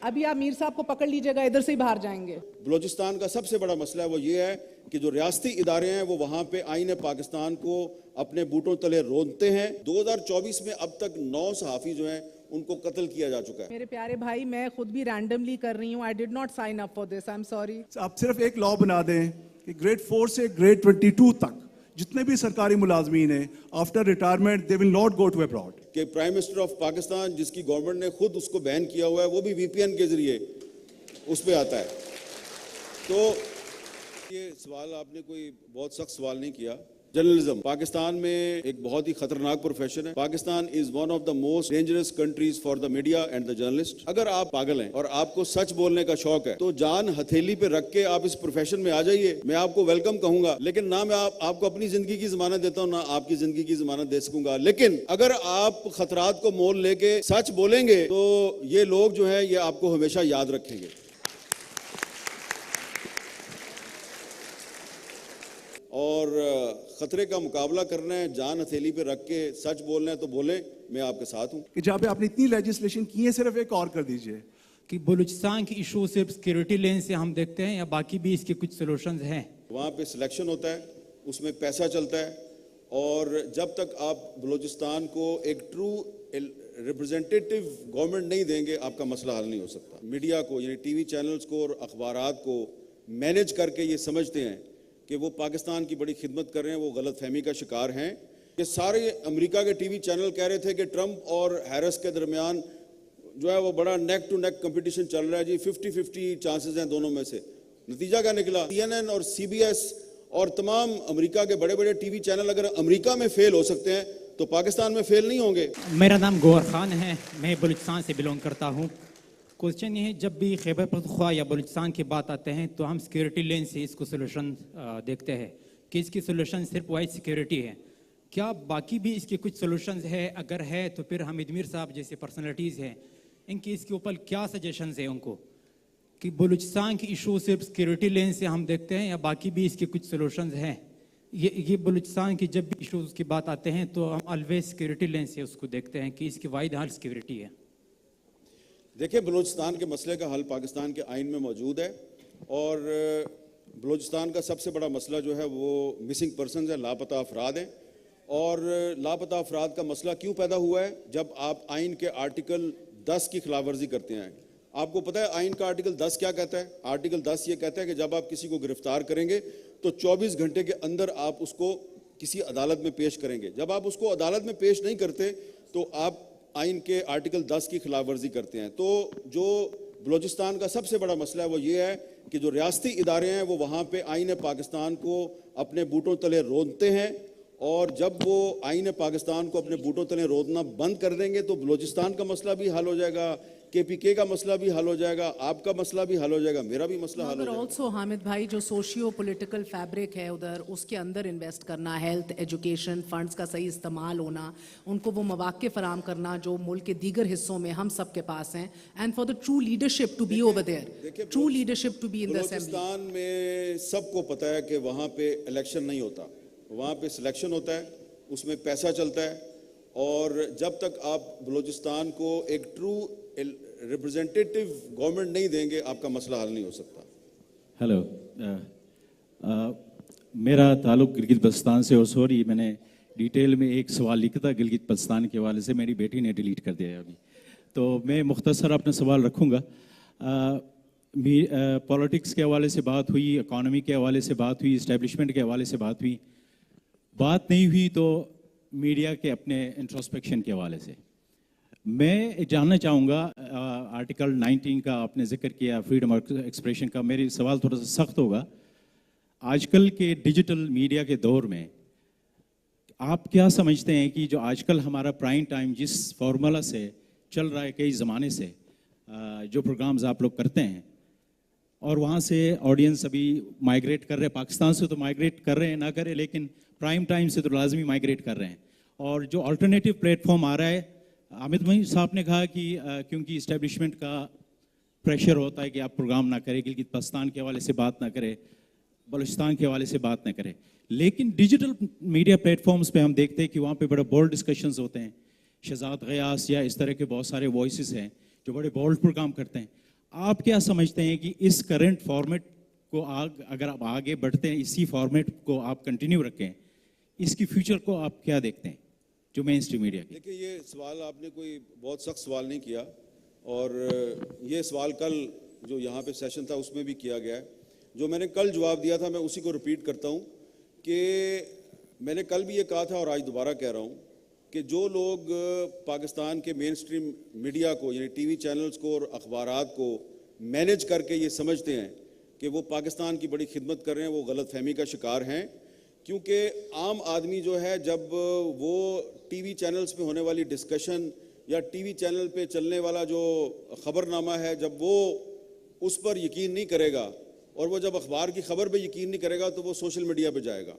ابھی آپ میر صاحب کو پکڑ لیجئے گا, ادھر سے ہی باہر جائیں گے. بلوچستان کا سب سے بڑا مسئلہ وہ یہ ہے کہ جو ریاستی ادارے ہیں وہ وہاں پہ آئین پاکستان کو اپنے بوٹوں تلے رونتے ہیں. 2024 میں اب تک 9 صحافی جو ہیں ان کو قتل کیا جا چکا ہے. میرے پیارے بھائی, میں خود بھی رینڈملی کر رہی ہوں. I did not sign up for this. I'm sorry. آپ صرف ایک لا بنا دیں کہ گریڈ 4 سے گریڈ 22 تک جتنے بھی سرکاری ملازمین ہیں after retirement they will not go to abroad. کہ پرائم منسٹر آف پاکستان جس کی گورنمنٹ نے خود اس کو بین کیا ہوا ہے, وہ بھی وی پی این کے ذریعے اس پہ آتا ہے. تو یہ سوال آپ نے کوئی بہت سخت سوال نہیں کیا. جرنلزم پاکستان میں ایک بہت ہی خطرناک پروفیشن ہے. Pakistan is one of the most dangerous countries for the media and the journalist. اگر آپ پاگل ہیں اور آپ کو سچ بولنے کا شوق ہے تو جان ہتھیلی پہ رکھ کے آپ اس پروفیشن میں آ جائیے. میں آپ کو ویلکم کہوں گا, لیکن نہ میں آپ کو اپنی زندگی کی ضمانت دیتا ہوں, نہ آپ کی زندگی کی ضمانت دے سکوں گا. لیکن اگر آپ خطرات کو مول لے کے سچ بولیں گے تو یہ لوگ جو ہیں یہ آپ کو ہمیشہ یاد رکھیں گے. اور خطرے کا مقابلہ کرنا ہے, جان ہتھیلی پہ رکھ کے سچ بولنا ہے تو بولیں, میں آپ کے ساتھ ہوں. کہ جہاں پہ آپ نے اتنی لیجسلیشن کی ہے صرف ایک اور کر دیجئے. کہ بلوچستان کی ایشو صرف سیکیورٹی لین سے ہم دیکھتے ہیں یا باقی بھی اس کے کچھ سلوشنز ہیں؟ وہاں پہ سلیکشن ہوتا ہے, اس میں پیسہ چلتا ہے, اور جب تک آپ بلوچستان کو ایک ٹرو ریپرزینٹیٹیو گورنمنٹ نہیں دیں گے آپ کا مسئلہ حل نہیں ہو سکتا. میڈیا کو یعنی ٹی وی چینلز کو اور اخبارات کو مینیج کر کے یہ سمجھتے ہیں کہ وہ پاکستان کی بڑی خدمت کر رہے ہیں, وہ غلط فہمی کا شکار ہیں. کہ سارے امریکہ کے ٹی وی چینل کہہ رہے تھے کہ ٹرمپ اور ہیرس کے درمیان جو ہے وہ بڑا نیک ٹو نیک کمپٹیشن چل رہا ہے جی, 50-50 چانسز ہیں دونوں میں سے. نتیجہ کیا نکلا؟ CNN اور CBS اور تمام امریکہ کے بڑے بڑے ٹی وی چینل اگر امریکہ میں فیل ہو سکتے ہیں تو پاکستان میں فیل نہیں ہوں گے. میرا نام گوہر خان ہے, میں بلوچستان سے بلونگ کرتا ہوں. کوشچن یہ ہے, جب بھی خیبر پختونخوا یا بلوچستان کی بات آتے ہیں تو ہم سیکیورٹی لین سے اس کو سلوشن دیکھتے ہیں کہ اس کی سلوشن صرف وائٹ سیکیورٹی ہے. کیا باقی بھی اس کے کچھ سلوشنز ہے؟ اگر ہے تو پھر حمید میر صاحب جیسے پرسنالٹیز ہیں, ان کی اس کے اوپر کیا سجیشنز ہیں ان کو کہ بلوچستان کی ایشو صرف سیکیورٹی لین سے ہم دیکھتے ہیں یا باقی بھی اس کے کچھ سلوشنز ہیں؟ یہ بلوچستان کی جب بھی ایشوز کی بات آتے ہیں تو ہم آلویز سیکیورٹی لین سے اس کو دیکھتے ہیں کہ اس کی واحد حل سیکیورٹی ہے. دیکھیں, بلوچستان کے مسئلے کا حل پاکستان کے آئین میں موجود ہے, اور بلوچستان کا سب سے بڑا مسئلہ جو ہے وہ مسنگ پرسنز ہے, لاپتہ افراد ہیں. اور لاپتہ افراد کا مسئلہ کیوں پیدا ہوا ہے؟ جب آپ آئین کے آرٹیکل 10 کی خلاف ورزی کرتے ہیں. آپ کو پتہ ہے آئین کا آرٹیکل 10 کیا کہتا ہے؟ آرٹیکل 10 یہ کہتا ہے کہ جب آپ کسی کو گرفتار کریں گے تو 24 گھنٹے کے اندر آپ اس کو کسی عدالت میں پیش کریں گے. جب آپ اس کو عدالت میں پیش نہیں کرتے تو آپ آئین کے آرٹیکل 10 کی خلاف ورزی کرتے ہیں. تو جو بلوچستان کا سب سے بڑا مسئلہ ہے وہ یہ ہے کہ جو ریاستی ادارے ہیں وہ وہاں پہ آئین پاکستان کو اپنے بوٹوں تلے رونتے ہیں, اور جب وہ آئین پاکستان کو اپنے بوٹوں تلے رودنا بند کر دیں گے تو بلوچستان کا مسئلہ بھی حل ہو جائے گا, KPK کا مسئلہ بھی حل ہو جائے گا, آپ کا مسئلہ بھی حل ہو جائے گا, میرا بھی مسئلہ حل ہو جائے گا. آلسو حامد بھائی, جو سوشیو پولیٹیکل فیبرک ہے ادھر, اس کے اندر انویسٹ کرنا, ہیلتھ, ایجوکیشن فنڈز کا صحیح استعمال ہونا, ان کو وہ مواقع فراہم کرنا جو ملک کے دیگر حصوں میں ہم سب کے پاس ہیں, and for the true leadership to be over there, true leadership to be in the assembly. Balochistan میں سب کو پتہ ہے کہ وہاں پہ الیکشن نہیں ہوتا, وہاں پہ سلیکشن ہوتا ہے, اس میں پیسہ چلتا ہے, اور جب تک آپ بلوچستان کو ایک ٹرو ریپرزینٹیٹیو گورنمنٹ نہیں دیں گے آپ کا مسئلہ حل نہیں ہو سکتا. ہیلو, میرا تعلق گلگت بلتستان سے, اور سوری میں نے ڈیٹیل میں ایک سوال لکھا تھا گلگت بلتستان کے حوالے سے, میری بیٹی نے ڈیلیٹ کر دیا ہے ابھی, تو میں مختصر اپنا سوال رکھوں گا. پولیٹکس کے حوالے سے بات ہوئی, اکانومی کے حوالے سے بات ہوئی, اسٹیبلشمنٹ کے حوالے سے بات ہوئی, بات نہیں ہوئی تو میڈیا کے اپنے انٹروسپیکشن کے حوالے سے. میں جاننا چاہوں گا, آرٹیکل 19 کا آپ نے ذکر کیا, فریڈم آف ایکسپریشن کا. میری سوال تھوڑا سا سخت ہوگا. آج کل کے ڈیجیٹل میڈیا کے دور میں آپ کیا سمجھتے ہیں کہ جو آج کل ہمارا پرائم ٹائم جس فارمولا سے چل رہا ہے کئی زمانے سے, جو پروگرامز آپ لوگ کرتے ہیں, اور وہاں سے آڈینس ابھی مائیگریٹ کر رہے ہیں, پاکستان سے تو مائیگریٹ کر رہے ہیں نہ کرے, لیکن پرائم ٹائم سے تو لازمی مائیگریٹ کر رہے ہیں. اور جو الٹرنیٹیو پلیٹ فارم آ رہا ہے, حامد بھائی صاحب نے کہا کہ کیونکہ اسٹیبلشمنٹ کا پریشر ہوتا ہے کہ آپ پروگرام نہ کریں, گلگت بلتستان کے حوالے سے بات نہ کریں, بلوچستان کے حوالے سے بات نہ کریں, لیکن ڈیجیٹل میڈیا پلیٹ فارمز پہ ہم دیکھتے ہیں کہ وہاں پہ بڑے بولڈ ڈسکشنز ہوتے ہیں. شہزاد غیاث یا اس طرح کے بہت سارے وائسز ہیں جو بڑے بولڈ پروگرام کرتے ہیں. آپ کیا سمجھتے ہیں کہ اس کرنٹ فارمیٹ کو اگر آپ آگے بڑھتے ہیں, اسی فارمیٹ کو آپ کنٹینیو رکھیں, اس کی فیوچر کو آپ کیا دیکھتے ہیں جو مین اسٹریم میڈیا کی؟ دیکھیں, یہ سوال آپ نے کوئی بہت سخت سوال نہیں کیا, اور یہ سوال کل جو یہاں پہ سیشن تھا اس میں بھی کیا گیا ہے. جو میں نے کل جواب دیا تھا میں اسی کو ریپیٹ کرتا ہوں کہ میں نے کل بھی یہ کہا تھا اور آج دوبارہ کہہ رہا ہوں کہ جو لوگ پاکستان کے مین اسٹریم میڈیا کو یعنی ٹی وی چینلز کو اور اخبارات کو مینیج کر کے یہ سمجھتے ہیں کہ وہ پاکستان کی بڑی خدمت کر رہے ہیں, وہ غلط فہمی کا شکار ہیں. کیونکہ عام آدمی جو ہے جب وہ ٹی وی چینلز پہ ہونے والی ڈسکشن یا ٹی وی چینل پہ چلنے والا جو خبر نامہ ہے, جب وہ اس پر یقین نہیں کرے گا اور وہ جب اخبار کی خبر پہ یقین نہیں کرے گا تو وہ سوشل میڈیا پہ جائے گا.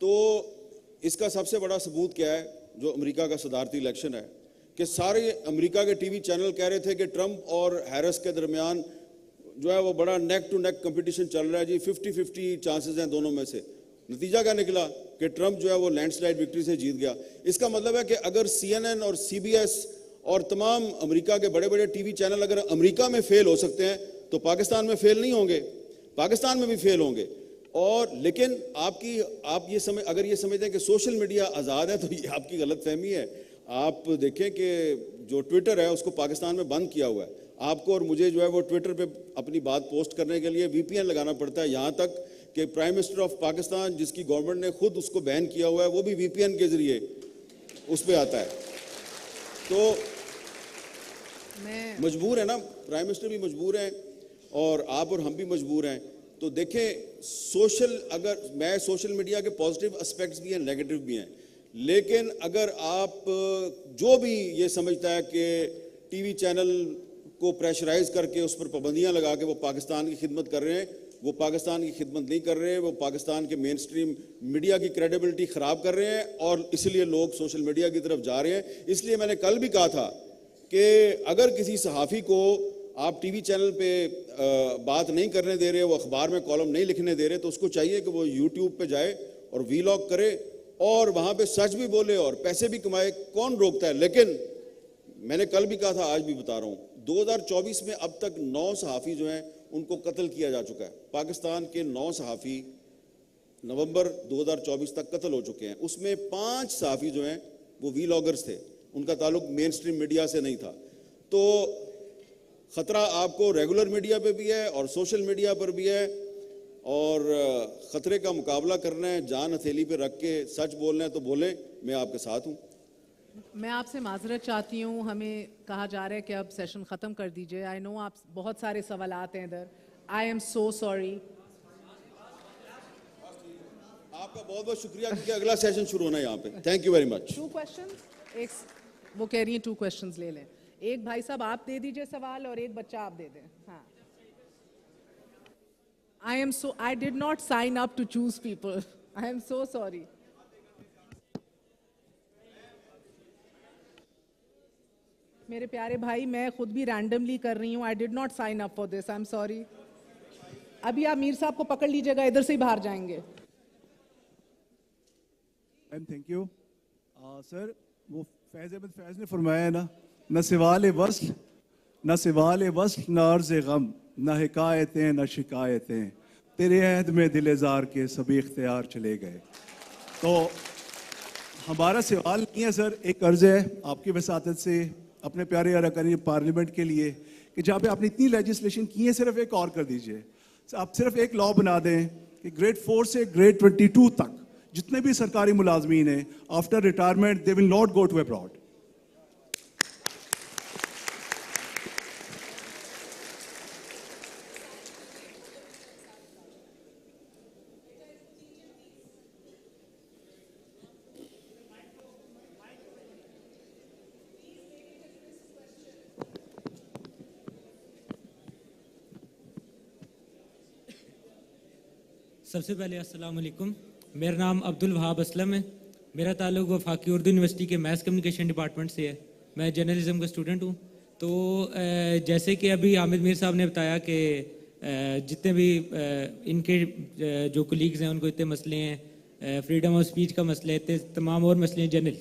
تو اس کا سب سے بڑا ثبوت کیا ہے؟ جو امریکہ کا صدارتی الیکشن ہے, کہ سارے امریکہ کے ٹی وی چینل کہہ رہے تھے کہ ٹرمپ اور ہیرس کے درمیان جو ہے وہ بڑا نیک ٹو نیک کمپٹیشن چل رہا ہے جی, 50-50 چانسز ہیں دونوں میں سے. نتیجہ کیا نکلا کہ ٹرمپ جو ہے وہ لینڈ سلائڈ وکٹری سے جیت گیا. اس کا مطلب ہے کہ اگر CNN اور CBS اور تمام امریکہ کے بڑے بڑے ٹی وی چینل اگر امریکہ میں فیل ہو سکتے ہیں تو پاکستان میں فیل نہیں ہوں گے, پاکستان میں بھی فیل ہوں گے. اور لیکن آپ اگر یہ سمجھتے ہیں کہ سوشل میڈیا آزاد ہے تو یہ آپ کی غلط فہمی ہے. آپ دیکھیں کہ جو ٹویٹر ہے اس کو پاکستان میں بند کیا ہوا ہے. آپ کو اور مجھے جو ہے وہ ٹویٹر پہ اپنی بات پوسٹ کرنے کے لیے VPN لگانا پڑتا ہے, یہاں تک کہ پرائم منسٹر آف پاکستان جس کی گورنمنٹ نے خود اس کو بین کیا ہوا ہے وہ بھی VPN کے ذریعے اس پہ آتا ہے. تو مجبور ہے نا, پرائم منسٹر بھی مجبور ہیں اور آپ اور ہم بھی مجبور ہیں. تو دیکھیں میں سوشل میڈیا کے پازیٹیو اسپیکٹس بھی ہیں, نیگیٹو بھی ہیں, لیکن اگر آپ جو بھی یہ سمجھتا ہے کہ ٹی وی چینل کو پریشرائز کر کے اس پر پابندیاں لگا کے وہ پاکستان کی خدمت کر رہے ہیں, وہ پاکستان کی خدمت نہیں کر رہے ہیں, وہ پاکستان کے مین اسٹریم میڈیا کی کریڈیبلٹی خراب کر رہے ہیں اور اس لیے لوگ سوشل میڈیا کی طرف جا رہے ہیں. اس لیے میں نے کل بھی کہا تھا کہ اگر کسی صحافی کو آپ ٹی وی چینل پہ بات نہیں کرنے دے رہے, وہ اخبار میں کالم نہیں لکھنے دے رہے, تو اس کو چاہیے کہ وہ یوٹیوب پہ جائے اور ویلاگ کرے اور وہاں پہ سچ بھی بولے اور پیسے بھی کمائے. کون روکتا ہے؟ لیکن میں نے کل بھی کہا تھا, آج بھی بتا رہا ہوں, 2024 میں اب تک 9 صحافی جو ہیں ان کو قتل کیا جا چکا ہے. پاکستان کے 9 صحافی نومبر 2024 تک قتل ہو چکے ہیں. اس میں 5 صحافی جو ہیں وہ ویلاگرز تھے, ان کا تعلق مین اسٹریم میڈیا سے نہیں تھا. تو خطرہ آپ کو ریگولر میڈیا پہ بھی ہے اور سوشل میڈیا پر بھی ہے, اور خطرے کا مقابلہ کرنا ہے, جان ہتھیلی پہ رکھ کے سچ بولنا ہے تو بولیں, میں آپ کے ساتھ ہوں. میں آپ سے معذرت چاہتی ہوں, ہمیں کہا جا رہا ہے کہ اب سیشن ختم کر دیجئے. آئی نو آپ بہت سارے سوالات ہیں ادھر. I am so sorry. آپ کا بہت بہت شکریہ کیونکہ اگلا سیشن شروع ہونا ہے یہاں پہ. Thank you very much. 2 question, وہ کہہ رہی ہیں 2 کویشچنز لے لیں. ایک بھائی صاحب آپ دے دیجئے سوال اور ایک بچہ آپ دے دیں. ہاں, I did not sign up to choose people. I am so sorry. میرے پیارے بھائی, میں خود بھی رینڈملی کر رہی ہوں. I did not sign up for this. I'm sorry. ابھی آپ میر صاحب کو پکڑ لیجئے گا, ادھر سے ہی باہر جائیں گے. Thank you sir. وہ فیض احمد فیض نے فرمایا ہے نا, نہ سوال وصل نہ عرض غم, نہ حکایتیں نہ شکایتیں, تیرے عہد میں دل زار کے سبھی اختیار چلے گئے. تو ہمارا سوال نہیں ہے سر, ایک عرض ہے آپ کی وساطت سے اپنے پیارے اراکین پارلیمنٹ کے لیے کہ جہاں پہ آپ نے اتنی لیجسلیشن کی ہے, صرف ایک اور کر دیجئے. آپ صرف ایک لا بنا دیں کہ گریڈ 4 سے گریڈ 22 تک جتنے بھی سرکاری ملازمین ہیں after retirement they will not go to abroad. سب سے پہلے السلام علیکم. میرا نام عبد الوہاب اسلم ہے. میرا تعلق وفاقی اردو یونیورسٹی کے میس کمیونیکیشن ڈپارٹمنٹ سے ہے. میں جرنلزم کا اسٹوڈنٹ ہوں. تو جیسے کہ ابھی حامد میر صاحب نے بتایا کہ جتنے بھی ان کے جو کولیگز ہیں ان کو اتنے مسئلے ہیں, فریڈم آف اسپیچ کا مسئلہ ہے, اتنے تمام اور مسئلے ہیں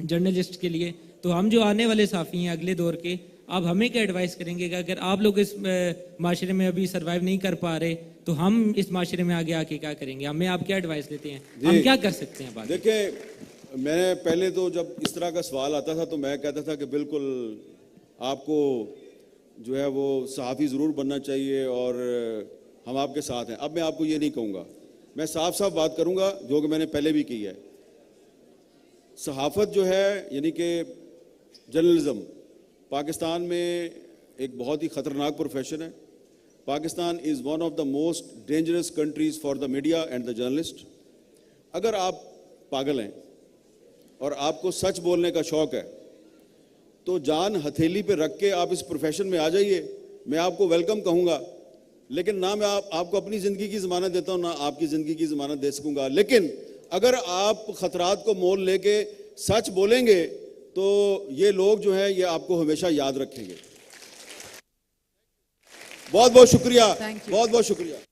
جرنلسٹ کے لیے. تو ہم جو آنے والے صحافی ہیں اگلے دور کے, آپ ہمیں کیا ایڈوائس کریں گے کہ اگر آپ لوگ اس معاشرے میں ابھی سروائیو نہیں کر پا رہے تو ہم اس معاشرے میں آگے آ کے کیا کریں گے؟ ہمیں آپ کیا ایڈوائس دیتے ہیں؟ ہم کیا کر سکتے ہیں باقی؟ دیکھیں میں نے پہلے تو جب اس طرح کا سوال آتا تھا تو میں کہتا تھا کہ بالکل آپ کو جو ہے وہ صحافی ضرور بننا چاہیے اور ہم آپ کے ساتھ ہیں. اب میں آپ کو یہ نہیں کہوں گا, میں صاف صاف بات کروں گا جو کہ میں نے پہلے بھی کی ہے. صحافت جو ہے یعنی کہ جرنلزم پاکستان میں ایک بہت ہی خطرناک پروفیشن ہے. Pakistan is one of the most dangerous countries for the media and the journalist. اگر آپ پاگل ہیں اور آپ کو سچ بولنے کا شوق ہے تو جان ہتھیلی پہ رکھ کے آپ اس پروفیشن میں آ جائیے. میں آپ کو ویلکم کہوں گا, لیکن نہ میں آپ کو اپنی زندگی کی ضمانت دیتا ہوں, نہ آپ کی زندگی کی ضمانت دے سکوں گا. لیکن اگر آپ خطرات کو مول لے کے سچ بولیں گے تو یہ لوگ جو ہیں یہ آپ کو ہمیشہ یاد رکھیں گے. بہت بہت شکریہ, بہت بہت شکریہ.